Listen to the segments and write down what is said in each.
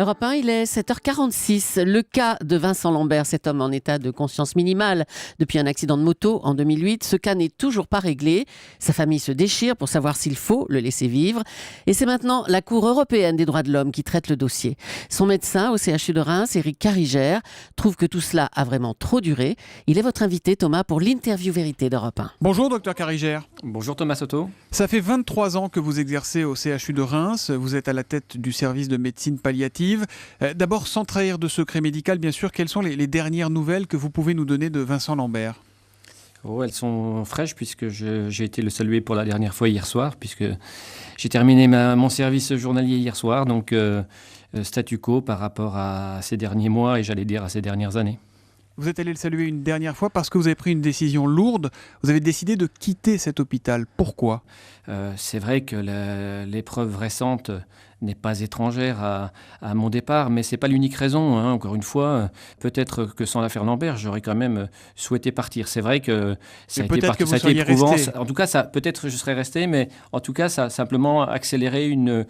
Europe 1, il est 7h46. Le cas de Vincent Lambert, cet homme en état de conscience minimale depuis un accident de moto en 2008, ce cas n'est toujours pas réglé. Sa famille se déchire pour savoir s'il faut le laisser vivre. Et c'est maintenant la Cour européenne des droits de l'homme qui traite le dossier. Son médecin au CHU de Reims, Éric Carigère, trouve que tout cela a vraiment trop duré. Il est votre invité, Thomas, pour l'interview vérité d'Europe 1. Bonjour, docteur Carigère. Bonjour Thomas Soto. Ça fait 23 ans que vous exercez au CHU de Reims. Vous êtes à la tête du service de médecine palliative. D'abord, sans trahir de secret médical, bien sûr, quelles sont les dernières nouvelles que vous pouvez nous donner de Vincent Lambert ? Elles sont fraîches puisque j'ai été le saluer pour la dernière fois hier soir, puisque j'ai terminé mon service journalier hier soir, donc statu quo par rapport à ces derniers mois et j'allais dire à ces dernières années. Vous êtes allé le saluer une dernière fois parce que vous avez pris une décision lourde. Vous avez décidé de quitter cet hôpital. Pourquoi ? C'est vrai que l'épreuve récente n'est pas étrangère à mon départ, mais ce n'est pas l'unique raison. Encore une fois, peut-être que sans l'affaire Lambert, j'aurais quand même souhaité partir. C'est vrai que ça a été éprouvant. En tout cas, peut-être je serais resté, mais en tout cas, ça a simplement accéléré une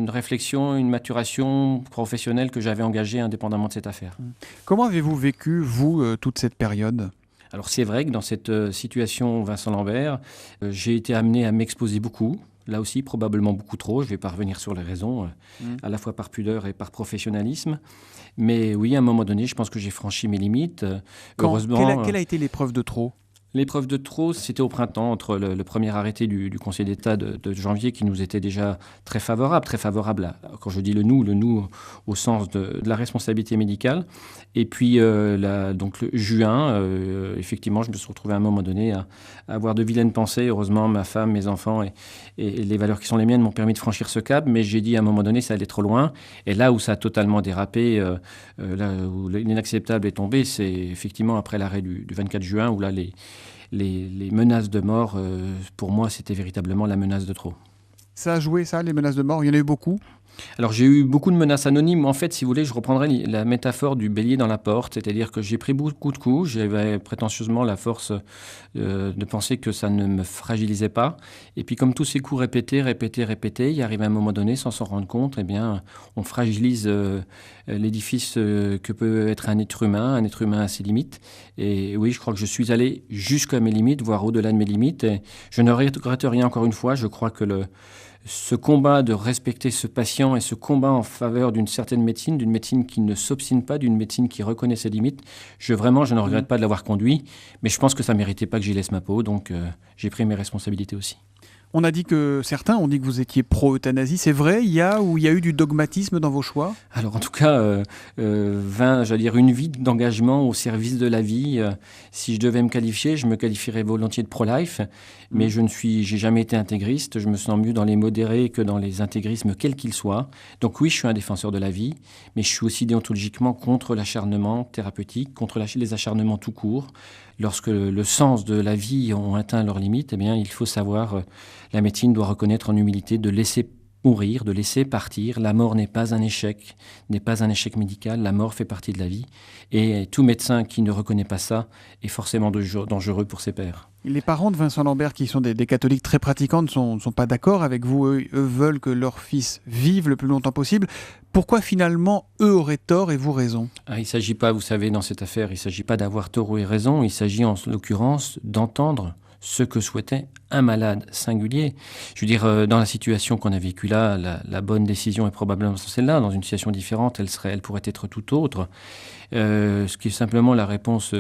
réflexion, une maturation professionnelle que j'avais engagée indépendamment de cette affaire. Comment avez-vous vécu, vous, toute cette période ? Alors c'est vrai que dans cette situation Vincent Lambert, j'ai été amené à m'exposer beaucoup. Là aussi, probablement beaucoup trop. Je ne vais pas revenir sur les raisons, à la fois par pudeur et par professionnalisme. Mais oui, à un moment donné, je pense que j'ai franchi mes limites. Heureusement, quelle a été l'épreuve de trop ? L'épreuve de trop, c'était au printemps, entre le premier arrêté du Conseil d'État de janvier qui nous était déjà très favorable quand je dis le nous au sens de la responsabilité médicale. Et puis, donc le juin, effectivement, je me suis retrouvé à un moment donné à avoir de vilaines pensées. Heureusement, ma femme, mes enfants et les valeurs qui sont les miennes m'ont permis de franchir ce cap. Mais j'ai dit à un moment donné, ça allait trop loin. Et là où ça a totalement dérapé, là où l'inacceptable est tombé, c'est effectivement après l'arrêt du 24 juin, où là, les menaces de mort, pour moi, c'était véritablement la menace de trop. Ça a joué, ça, les menaces de mort ? Il y en a eu beaucoup ? Alors j'ai eu beaucoup de menaces anonymes. En fait, si vous voulez, je reprendrai la métaphore du bélier dans la porte. C'est-à-dire que j'ai pris beaucoup de coups. J'avais prétentieusement la force de penser que ça ne me fragilisait pas. Et puis comme tous ces coups répétés, il arrive à un moment donné, sans s'en rendre compte, eh bien, on fragilise l'édifice que peut être un être humain à ses limites. Et oui, je crois que je suis allé jusqu'à mes limites, voire au-delà de mes limites. Et je ne regrette rien encore une fois. Je crois que ce combat de respecter ce patient et ce combat en faveur d'une certaine médecine, d'une médecine qui ne s'obstine pas, d'une médecine qui reconnaît ses limites, je ne regrette pas de l'avoir conduit, mais je pense que ça ne méritait pas que j'y laisse ma peau, donc j'ai pris mes responsabilités aussi. On a dit que certains ont dit que vous étiez pro-euthanasie. C'est vrai, il y a eu du dogmatisme dans vos choix ? Alors en tout cas, une vie d'engagement au service de la vie. Si je devais me qualifier, je me qualifierais volontiers de pro-life, mais j'ai jamais été intégriste. Je me sens mieux dans les modérés que dans les intégrismes, quels qu'ils soient. Donc oui, je suis un défenseur de la vie, mais je suis aussi déontologiquement contre l'acharnement thérapeutique, contre les acharnements tout court. Lorsque le sens de la vie ont atteint leurs limites, eh bien, il faut savoir, la médecine doit reconnaître en humilité de laisser mourir, de laisser partir. La mort n'est pas un échec médical. La mort fait partie de la vie. Et tout médecin qui ne reconnaît pas ça est forcément dangereux pour ses pairs. Les parents de Vincent Lambert, qui sont des catholiques très pratiquants, ne sont pas d'accord avec vous. Eux veulent que leur fils vive le plus longtemps possible. Pourquoi finalement eux auraient tort et vous raison ? Il ne s'agit pas, vous savez, dans cette affaire, il ne s'agit pas d'avoir tort ou raison. Il s'agit en l'occurrence d'entendre ce que souhaitait un malade singulier. Je veux dire, dans la situation qu'on a vécue là, la bonne décision est probablement celle-là. Dans une situation différente, elle pourrait être tout autre. Ce qui est simplement la réponse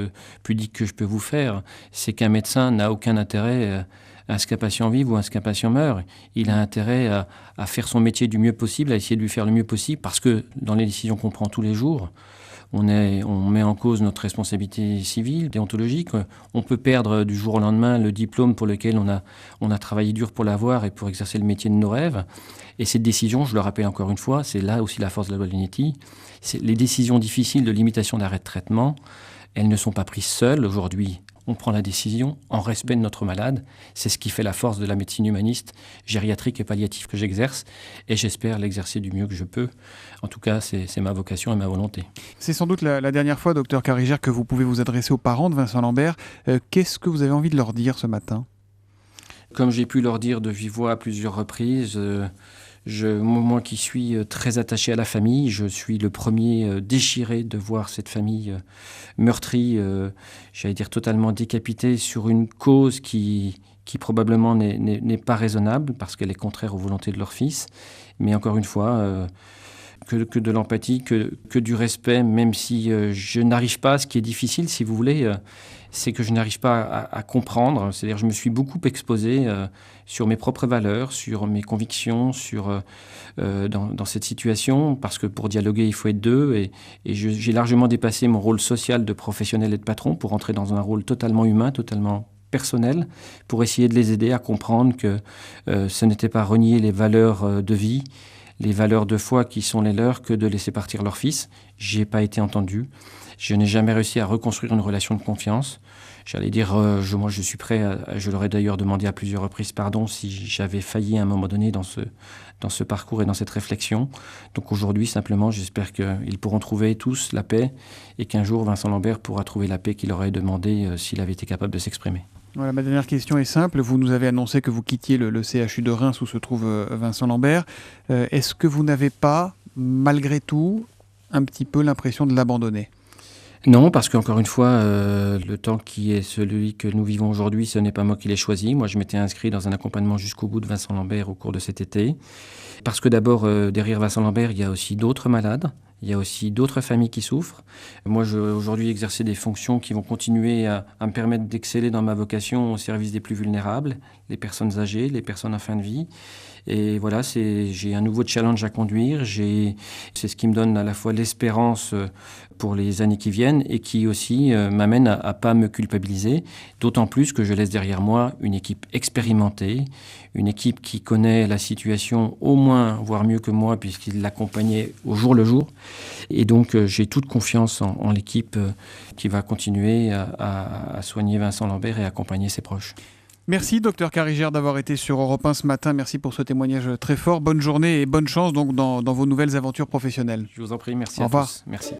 pudique que je peux vous faire, c'est qu'un médecin n'a aucun intérêt à ce qu'un patient vive ou à ce qu'un patient meure. Il a intérêt à faire son métier du mieux possible, à essayer de lui faire le mieux possible, parce que dans les décisions qu'on prend tous les jours, on met en cause notre responsabilité civile, déontologique. On peut perdre du jour au lendemain le diplôme pour lequel on a travaillé dur pour l'avoir et pour exercer le métier de nos rêves. Et cette décision, je le rappelle encore une fois, c'est là aussi la force de la loi Lignetti. Les décisions difficiles de limitation d'arrêt de traitement, elles ne sont pas prises seules aujourd'hui. On prend la décision en respect de notre malade. C'est ce qui fait la force de la médecine humaniste, gériatrique et palliative que j'exerce. Et j'espère l'exercer du mieux que je peux. En tout cas, c'est ma vocation et ma volonté. C'est sans doute la dernière fois, docteur Carigère, que vous pouvez vous adresser aux parents de Vincent Lambert. Qu'est-ce que vous avez envie de leur dire ce matin ? Comme j'ai pu leur dire de vive voix à plusieurs reprises, Moi qui suis très attaché à la famille, je suis le premier déchiré de voir cette famille meurtrie, j'allais dire totalement décapitée sur une cause qui probablement n'est pas raisonnable parce qu'elle est contraire aux volontés de leur fils. Mais encore une fois, que de l'empathie, que du respect, même si je n'arrive pas, ce qui est difficile, si vous voulez, c'est que je n'arrive pas à comprendre. C'est-à-dire je me suis beaucoup exposé sur mes propres valeurs, sur mes convictions, dans cette situation, parce que pour dialoguer, il faut être deux. Et j'ai largement dépassé mon rôle social de professionnel et de patron pour entrer dans un rôle totalement humain, totalement personnel, pour essayer de les aider à comprendre que ce n'était pas renier les valeurs de vie, les valeurs de foi qui sont les leurs, que de laisser partir leur fils. J'y ai pas été entendu. Je n'ai jamais réussi à reconstruire une relation de confiance. J'allais dire, moi je suis prêt, je leur ai d'ailleurs demandé à plusieurs reprises pardon si j'avais failli à un moment donné dans ce parcours et dans cette réflexion. Donc aujourd'hui, simplement, j'espère qu'ils pourront trouver tous la paix et qu'un jour, Vincent Lambert pourra trouver la paix qu'il aurait demandé s'il avait été capable de s'exprimer. Voilà, ma dernière question est simple. Vous nous avez annoncé que vous quittiez le CHU de Reims où se trouve Vincent Lambert. Est-ce que vous n'avez pas, malgré tout, un petit peu l'impression de l'abandonner ? Non, parce qu'encore une fois, le temps qui est celui que nous vivons aujourd'hui, ce n'est pas moi qui l'ai choisi. Moi, je m'étais inscrit dans un accompagnement jusqu'au bout de Vincent Lambert au cours de cet été. Parce que d'abord, derrière Vincent Lambert, il y a aussi d'autres malades. Il y a aussi d'autres familles qui souffrent. Moi, je vais aujourd'hui exercer des fonctions qui vont continuer à me permettre d'exceller dans ma vocation au service des plus vulnérables, les personnes âgées, les personnes en fin de vie. Et voilà, j'ai un nouveau challenge à conduire. C'est ce qui me donne à la fois l'espérance pour les années qui viennent et qui aussi m'amène à pas me culpabiliser. D'autant plus que je laisse derrière moi une équipe expérimentée, une équipe qui connaît la situation au moins, voire mieux que moi, puisqu'il l'accompagnait au jour le jour. Et donc, j'ai toute confiance en l'équipe qui va continuer à soigner Vincent Lambert et accompagner ses proches. Merci, docteur Carigère, d'avoir été sur Europe 1 ce matin. Merci pour ce témoignage très fort. Bonne journée et bonne chance donc dans vos nouvelles aventures professionnelles. Je vous en prie, merci à tous. Merci.